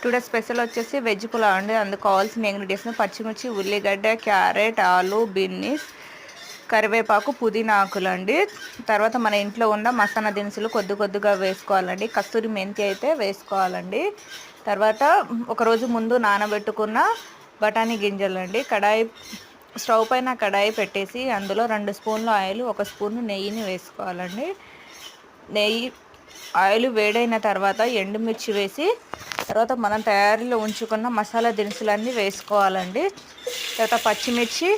Today special వచ్చేసి veg pulao అండి. అందుకు కావాల్సిన ఇంగ్రీడియంట్స్ పచ్చిమిర్చి, ఉల్లిగడ్డ, క్యారెట్, ఆలు, బిన్నీస్, కరివేపాకు, పుదీనా ఆకులు అండి. తర్వాత మన ఇంట్లో ఉన్న మసాలా దినుసులు కొద్దిగా వేసుకోవాలండి. కస్తూరి మెంతి అయితే వేసుకోవాలండి. తర్వాత ఒకరోజు ముందు నానబెట్టుకున్న బఠానీ గింజలు అండి. స్టవ్ పైన కడాయి పెట్టేసి అందులో 2 స్పూన్ల ఆయిల్, 1 స్పూన్ నెయ్యిని వేసుకోవాలండి. ఆయిల్ వేడైన తర్వాత ఎండుమిర్చి వేసి తర్వాత మనం తయారీలో ఉంచుకున్న మసాలా దినుసులన్నీ వేసుకోవాలండి. తర్వాత పచ్చిమిర్చి,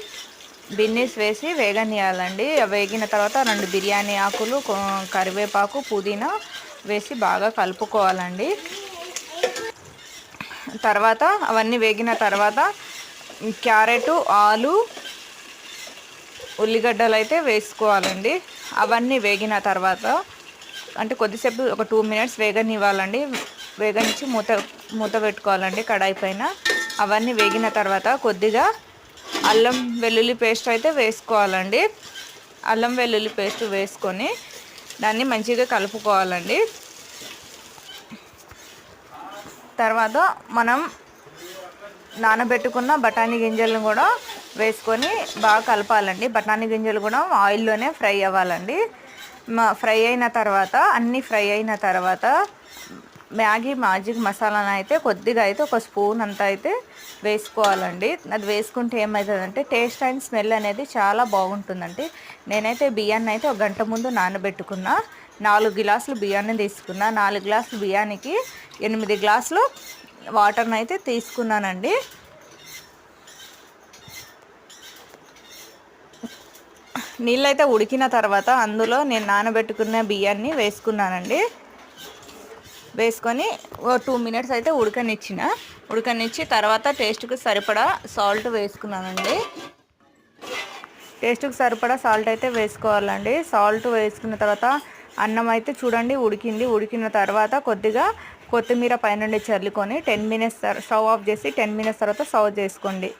బిన్నీస్ వేసి వేగనియాలండి. వేగిన తర్వాత 2 బిర్యానీ ఆకులు, కరివేపాకు, పుదీనా వేసి బాగా కలుపుకోవాలండి. తర్వాత అవన్నీ వేగిన తర్వాత క్యారెట్, ఆలు, ఉల్లిగడ్డలు అయితే వేసుకోవాలండి. అవన్నీ వేగిన తర్వాత అంటే కొద్దిసేపు ఒక 2 మినిట్స్ వేగనివ్వాలండి. వేగనిచ్చి మూత పెట్టుకోవాలండి కడాయి పైన. అవన్నీ వేగిన తర్వాత కొద్దిగా అల్లం వెల్లుల్లి పేస్ట్ అయితే వేసుకోవాలండి. అల్లం వెల్లుల్లి పేస్ట్ వేసుకొని దాన్ని మంచిగా కలుపుకోవాలండి. తర్వాత మనం నానబెట్టుకున్న బఠానీ గింజలను కూడా వేసుకొని బాగా కలపాలండి. బఠానీ గింజలు కూడా ఆయిల్లోనే ఫ్రై అవ్వాలండి. ఫ్రై అయిన తర్వాత ఫ్రై అయిన తర్వాత మ్యాజిక్ మసాలాను అయితే కొద్దిగా అయితే 1 స్పూన్ అంతా అయితే వేసుకోవాలండి. అది వేసుకుంటే ఏమవుతుందంటే టేస్ట్ అండ్ స్మెల్ అనేది చాలా బాగుంటుందండి. నేనైతే బియ్యాన్ని అయితే 1 గంట ముందు నానబెట్టుకున్నా. 4 గ్లాసులు బియ్యాన్ని తీసుకున్నా. 4 గ్లాసులు బియ్యానికి 8 గ్లాసులు వాటర్ని అయితే తీసుకున్నానండి. నీళ్ళైతే ఉడికిన తర్వాత అందులో నేను నానబెట్టుకున్న బియ్యాన్ని వేసుకున్నానండి. వేసుకొని 2 మినిట్స్ అయితే ఉడకనిచ్చి తర్వాత టేస్ట్కి సరిపడా సాల్ట్ వేసుకున్నానండి. టేస్ట్కి సరిపడా సాల్ట్ అయితే వేసుకోవాలండి. సాల్ట్ వేసుకున్న తర్వాత అన్నం అయితే చూడండి ఉడికిన తర్వాత కొద్దిగా కొత్తిమీర పైనుండి చల్లుకొని 10 మినిట్స్ స్టవ్ ఆఫ్ చేసి 10 మినిట్స్ తర్వాత సర్వ్ చేసుకోండి.